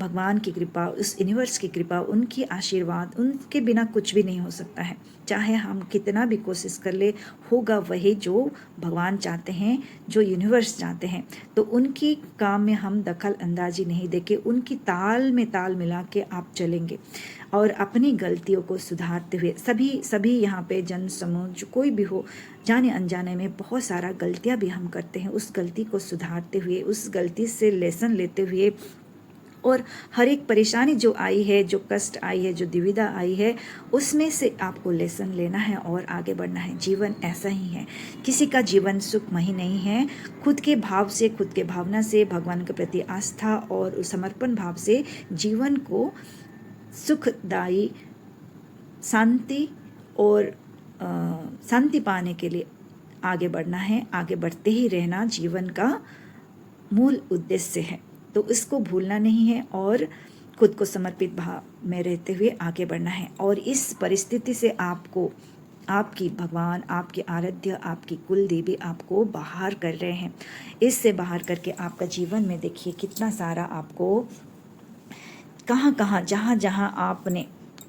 भगवान की कृपा, उस यूनिवर्स की कृपा, उनकी आशीर्वाद, उनके बिना कुछ भी नहीं हो सकता है। चाहे हम कितना भी कोशिश कर ले, होगा वही जो भगवान चाहते हैं, जो यूनिवर्स चाहते हैं। तो उनकी काम में हम दखल अंदाजी नहीं देके उनकी ताल में ताल मिला के आप चलेंगे और अपनी गलतियों को सुधारते हुए, सभी यहाँ पे जन समूह जो कोई भी हो, जाने अनजाने में बहुत सारा गलतियाँ भी हम करते हैं। उस गलती को सुधारते हुए, उस गलती से लेसन लेते हुए, और हर एक परेशानी जो आई है, जो कष्ट आई है, जो दुविधा आई है, उसमें से आपको लेसन लेना है और आगे बढ़ना है। जीवन ऐसा ही है, किसी का जीवन सुखमय नहीं है। खुद के भाव से, खुद के भावना से, भगवान के प्रति आस्था और समर्पण भाव से जीवन को सुखदायी, शांति और शांति पाने के लिए आगे बढ़ना है। आगे बढ़ते ही रहना जीवन का मूल उद्देश्य है, तो इसको भूलना नहीं है और खुद को समर्पित भाव में रहते हुए आगे बढ़ना है। और इस परिस्थिति से आपको, आपकी भगवान, आपकी आराध्य, आपकी कुल देवी आपको बाहर कर रहे हैं। इससे बाहर करके आपका जीवन में देखिए कितना सारा आपको कहाँ कहाँ, जहाँ जहाँ आपने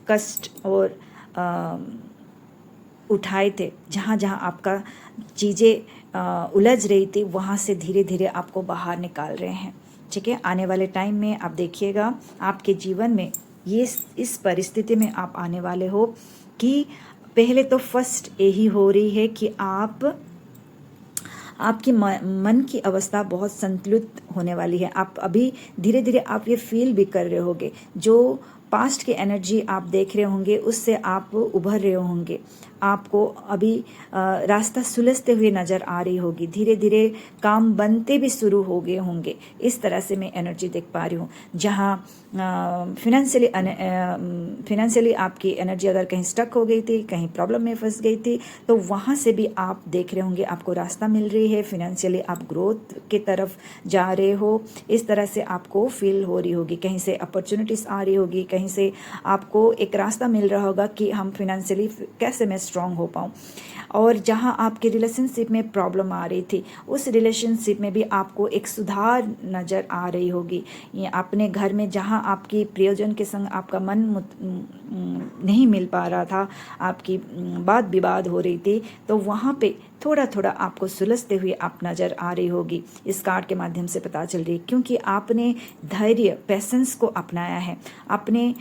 कष्ट और उठाए थे, जहाँ जहाँ आपका चीज़ें उलझ रही थी, वहाँ से धीरे धीरे आपको बाहर निकाल रहे हैं। ठीक है, आने वाले टाइम में आप देखिएगा आपके जीवन में ये इस परिस्थिति में आप आने वाले हो कि पहले तो फर्स्ट यही हो रही है कि आपकी मन की अवस्था बहुत संतुलित होने वाली है। आप अभी धीरे धीरे आप ये फील भी कर रहे होंगे, जो पास्ट की एनर्जी आप देख रहे होंगे उससे आप उभर रहे होंगे। आपको अभी रास्ता सुलझते हुए नज़र आ रही होगी, धीरे धीरे काम बनते भी शुरू हो गए होंगे। इस तरह से मैं एनर्जी देख पा रही हूँ। जहाँ फिनेंशियली आपकी एनर्जी अगर कहीं स्टक हो गई थी, कहीं प्रॉब्लम में फंस गई थी, तो वहाँ से भी आप देख रहे होंगे आपको रास्ता मिल रही है। फिनेंशियली आप ग्रोथ की तरफ जा रहे हो, इस तरह से आपको फील हो रही होगी। कहीं से अपॉर्चुनिटीज़ आ रही होगी, कहीं से आपको एक रास्ता मिल रहा होगा कि हम फिनेंशियली कैसे मैं स्ट्रांग हो पाऊँ। और जहाँ आपके रिलेशनशिप में प्रॉब्लम आ रही थी, उस रिलेशनशिप में भी आपको एक सुधार नज़र आ रही होगी। ये अपने घर में जहाँ आपकी प्रियजन के संग आपका मन नहीं मिल पा रहा था, आपकी बात विवाद हो रही थी, तो वहाँ पे थोड़ा थोड़ा आपको सुलझते हुए आप नज़र आ रही होगी। इस कार्ड के माध्यम से पता चल रही है, क्योंकि आपने धैर्य, पेशेंस को अपनाया है। आपने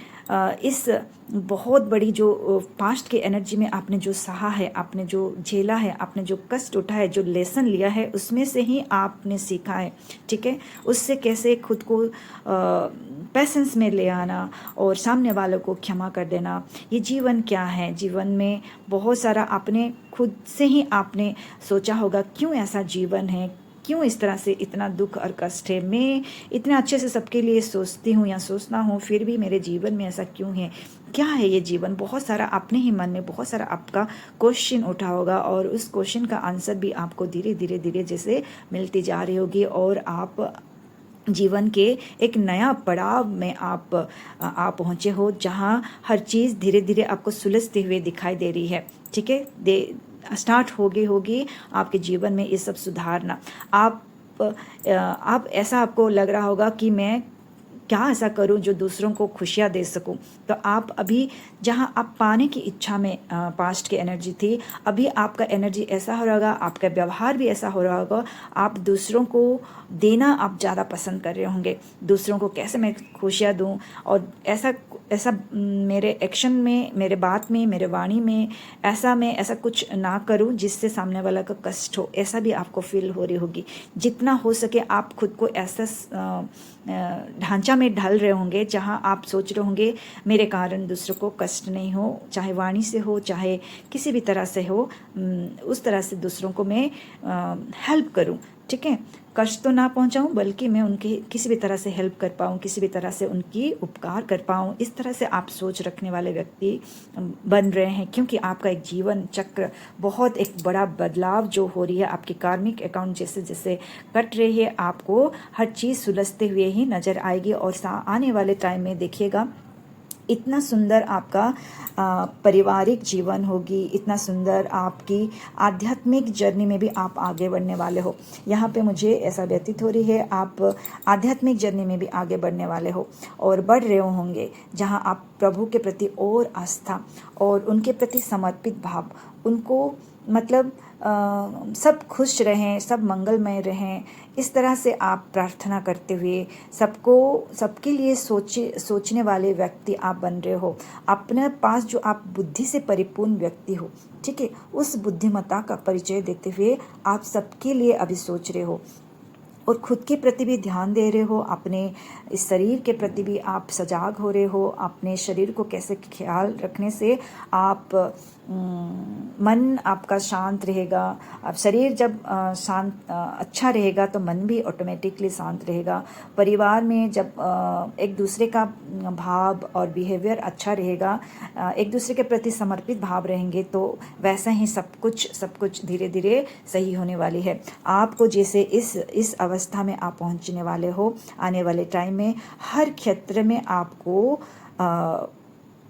इस बहुत बड़ी जो पास्ट की एनर्जी में आपने जो सहा है, आपने जो झेला है, आपने जो कष्ट उठाया है, जो लेसन लिया है, उसमें से ही आपने सीखा है। ठीक है, उससे कैसे खुद को पेशेंस में ले आना और सामने वालों को क्षमा कर देना। ये जीवन क्या है, जीवन में बहुत सारा आपने खुद से ही आपने सोचा होगा, क्यों ऐसा जीवन है, क्यों इस तरह से इतना दुख और कष्ट है। मैं इतने अच्छे से सबके लिए सोचती हूँ या सोचना हूँ, फिर भी मेरे जीवन में ऐसा क्यों है, क्या है ये जीवन। बहुत सारा अपने ही मन में बहुत सारा आपका क्वेश्चन उठा होगा, और उस क्वेश्चन का आंसर भी आपको धीरे धीरे धीरे जैसे मिलती जा रही होगी, और आप जीवन के एक नया पड़ाव में आप पहुँचे हो, जहाँ हर चीज़ धीरे धीरे आपको सुलझते हुए दिखाई दे रही है। ठीक है, स्टार्ट होगी आपके जीवन में ये सब सुधारना। आप ऐसा आपको लग रहा होगा कि मैं क्या ऐसा करूं जो दूसरों को खुशियां दे सकूं। तो आप अभी जहां आप पाने की इच्छा में पास्ट की एनर्जी थी, अभी आपका एनर्जी ऐसा हो रहा होगा, आपका व्यवहार भी ऐसा हो रहा होगा, आप दूसरों को देना आप ज़्यादा पसंद कर रहे होंगे। दूसरों को कैसे मैं खुशियाँ दूं, और ऐसा मेरे एक्शन में, मेरे बात में, मेरे वाणी में ऐसा कुछ ना करूं जिससे सामने वाला का कष्ट हो। ऐसा भी आपको फील हो रही होगी। जितना हो सके आप खुद को ऐसा ढांचा में ढल रहे होंगे जहां आप सोच रहे होंगे मेरे कारण दूसरों को कष्ट नहीं हो, चाहे वाणी से हो, चाहे किसी भी तरह से हो, उस तरह से दूसरों को मैं हेल्प करूं। ठीक है, कष्ट तो ना पहुंचाऊं, बल्कि मैं उनकी किसी भी तरह से हेल्प कर पाऊं, किसी भी तरह से उनकी उपकार कर पाऊं। इस तरह से आप सोच रखने वाले व्यक्ति बन रहे हैं, क्योंकि आपका एक जीवन चक्र बहुत एक बड़ा बदलाव जो हो रही है, आपकी कार्मिक अकाउंट जैसे जैसे कट रही है, आपको हर चीज़ सुलझते हुए ही नज़र आएगी। और आने वाले टाइम में देखिएगा इतना सुंदर आपका पारिवारिक जीवन होगी, इतना सुंदर आपकी आध्यात्मिक जर्नी में भी आप आगे बढ़ने वाले हो। यहाँ पे मुझे ऐसा व्यतीत हो रही है आप आध्यात्मिक जर्नी में भी आगे बढ़ने वाले हो और बढ़ रहे होंगे, जहाँ आप प्रभु के प्रति और आस्था और उनके प्रति समर्पित भाव, उनको मतलब सब खुश रहें, सब मंगलमय रहें, इस तरह से आप प्रार्थना करते हुए सबके लिए सोचने वाले व्यक्ति आप बन रहे हो। अपने पास जो आप बुद्धि से परिपूर्ण व्यक्ति हो, ठीक है, उस बुद्धिमत्ता का परिचय देते हुए आप सबके लिए अभी सोच रहे हो और खुद के प्रति भी ध्यान दे रहे हो, अपने इस शरीर के प्रति भी आप सजाग हो रहे हो। अपने शरीर को कैसे ख्याल रखने से आप मन आपका शांत रहेगा। अब शरीर जब शांत अच्छा रहेगा तो मन भी ऑटोमेटिकली शांत रहेगा। परिवार में जब एक दूसरे का भाव और बिहेवियर अच्छा रहेगा, एक दूसरे के प्रति समर्पित भाव रहेंगे, तो वैसा ही सब कुछ धीरे धीरे सही होने वाली है। आपको जैसे इस अवस्था में आप पहुंचने वाले हो, आने वाले टाइम में हर क्षेत्र में आपको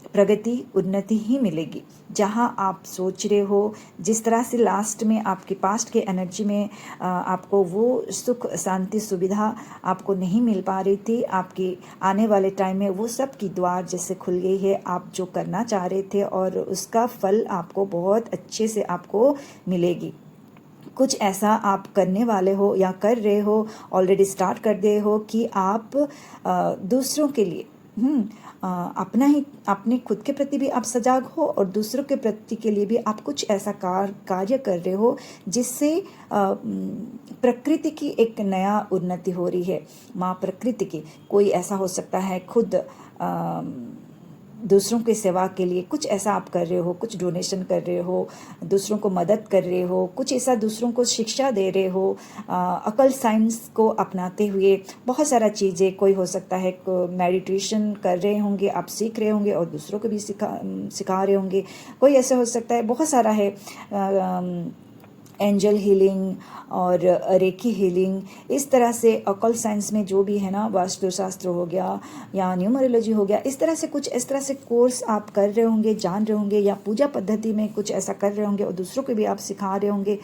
प्रगति उन्नति ही मिलेगी। जहां आप सोच रहे हो, जिस तरह से लास्ट में आपके पास्ट के एनर्जी में आपको वो सुख शांति सुविधा आपको नहीं मिल पा रही थी, आपकी आने वाले टाइम में वो सब की द्वार जैसे खुल गई है। आप जो करना चाह रहे थे और उसका फल आपको बहुत अच्छे से आपको मिलेगी। कुछ ऐसा आप करने वाले हो या कर रहे हो, ऑलरेडी स्टार्ट कर दे हो कि आप दूसरों के लिए अपने खुद के प्रति भी आप सजाग हो और दूसरों के प्रति के लिए भी आप कुछ ऐसा कार्य कर रहे हो जिससे प्रकृति की एक नया उन्नति हो रही है। माँ प्रकृति की कोई ऐसा हो सकता है, खुद दूसरों की सेवा के लिए कुछ ऐसा आप कर रहे हो, कुछ डोनेशन कर रहे हो, दूसरों को मदद कर रहे हो, कुछ ऐसा दूसरों को शिक्षा दे रहे हो, अकल साइंस को अपनाते हुए बहुत सारा चीज़ें। कोई हो सकता है मेडिटेशन कर रहे होंगे, आप सीख रहे होंगे और दूसरों को भी सिखा रहे होंगे। कोई ऐसे हो सकता है, बहुत सारा है, एंजल हीलिंग और रेकी हीलिंग, इस तरह से अकल साइंस में जो भी है ना, वास्तुशास्त्र हो गया या न्यूमरोलॉजी हो गया, इस तरह से कुछ इस तरह से कोर्स आप कर रहे होंगे, जान रहे होंगे, या पूजा पद्धति में कुछ ऐसा कर रहे होंगे और दूसरों को भी आप सिखा रहे होंगे।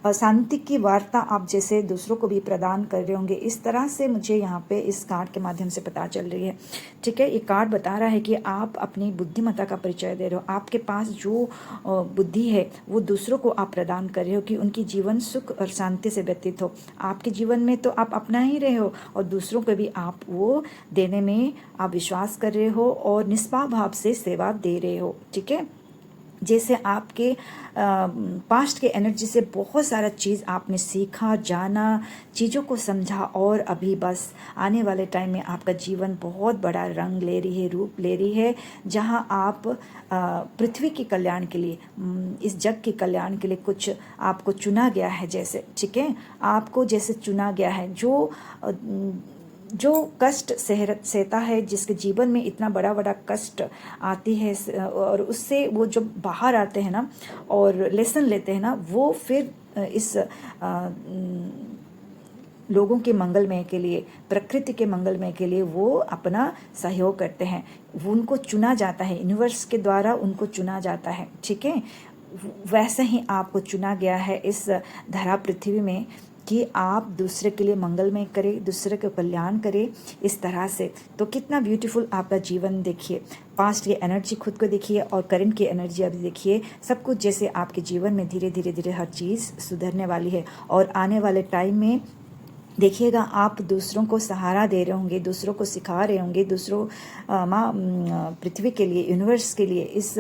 शांति की वार्ता आप जैसे दूसरों को भी प्रदान कर रहे होंगे। इस तरह से मुझे यहाँ पे इस कार्ड के माध्यम से पता चल रही है। ठीक है, ये कार्ड बता रहा है कि आप अपनी बुद्धिमत्ता का परिचय दे रहे हो। आपके पास जो बुद्धि है वो दूसरों को आप प्रदान कर रहे हो कि उनकी जीवन सुख और शांति से व्यतीत हो। आपके जीवन में तो आप अपना ही रहे हो और दूसरों को भी आप वो देने में आप विश्वास कर रहे हो और निष्पाप भाव से सेवा दे रहे हो। ठीक है, जैसे आपके पास्ट के एनर्जी से बहुत सारा चीज़ आपने सीखा, जाना, चीज़ों को समझा और अभी बस आने वाले टाइम में आपका जीवन बहुत बड़ा रंग ले रही है, रूप ले रही है, जहां आप पृथ्वी के कल्याण के लिए, इस जग के कल्याण के लिए कुछ आपको चुना गया है। जैसे ठीक है, आपको जैसे चुना गया है, जो कष्ट सहता है, जिसके जीवन में इतना बड़ा बड़ा कष्ट आती है और उससे वो जब बाहर आते हैं ना और लेसन लेते हैं ना, वो फिर इस लोगों के मंगलमय के लिए, प्रकृति के मंगलमय के लिए वो अपना सहयोग करते हैं। वो उनको चुना जाता है, यूनिवर्स के द्वारा उनको चुना जाता है। ठीक है, वैसे ही आपको चुना गया है इस धरा पृथ्वी में कि आप दूसरे के लिए मंगलमय करें, दूसरे का कल्याण करें, इस तरह से। तो कितना ब्यूटीफुल आपका जीवन देखिए, पास्ट की एनर्जी खुद को देखिए और करंट की एनर्जी अभी देखिए। सब कुछ जैसे आपके जीवन में धीरे धीरे धीरे हर चीज़ सुधरने वाली है और आने वाले टाइम में देखिएगा आप दूसरों को सहारा दे रहे होंगे, दूसरों को सिखा रहे होंगे, दूसरों माँ पृथ्वी के लिए, यूनिवर्स के लिए, इस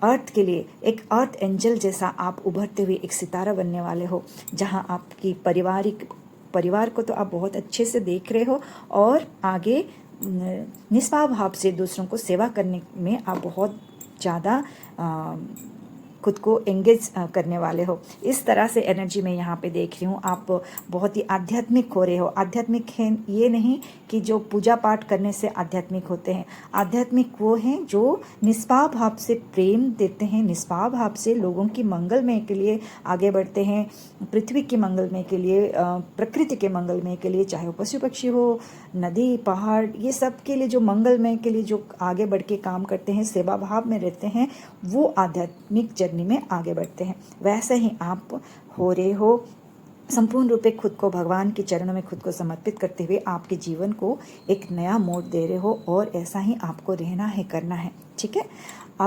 अर्थ के लिए एक अर्थ एंजल जैसा आप उभरते हुए एक सितारा बनने वाले हो, जहां आपकी परिवार को तो आप बहुत अच्छे से देख रहे हो और आगे निष्पाप भाव से दूसरों को सेवा करने में आप बहुत ज़्यादा खुद को एंगेज करने वाले हो। इस तरह से एनर्जी मैं यहाँ पे देख रही हूँ। आप बहुत ही आध्यात्मिक हो रहे हो। आध्यात्मिक है ये नहीं कि जो पूजा पाठ करने से आध्यात्मिक होते हैं। आध्यात्मिक वो हैं जो निष्पाप भाव से प्रेम देते हैं, निष्पाप भाव से लोगों की मंगलमय के लिए आगे बढ़ते हैं, पृथ्वी की मंगलमय के लिए, प्रकृति के मंगलमय के लिए, चाहे वो पशु पक्षी हो, नदी पहाड़, ये सब के लिए जो मंगलमय के लिए जो आगे बढ़ के काम करते हैं, सेवा भाव में रहते हैं, वो आध्यात्मिक जर्नी में आगे बढ़ते हैं। वैसे ही आप हो रहे हो। संपूर्ण रूप से खुद को भगवान के चरणों में खुद को समर्पित करते हुए आपके जीवन को एक नया मोड़ दे रहे हो, और ऐसा ही आपको रहना है, करना है। ठीक है।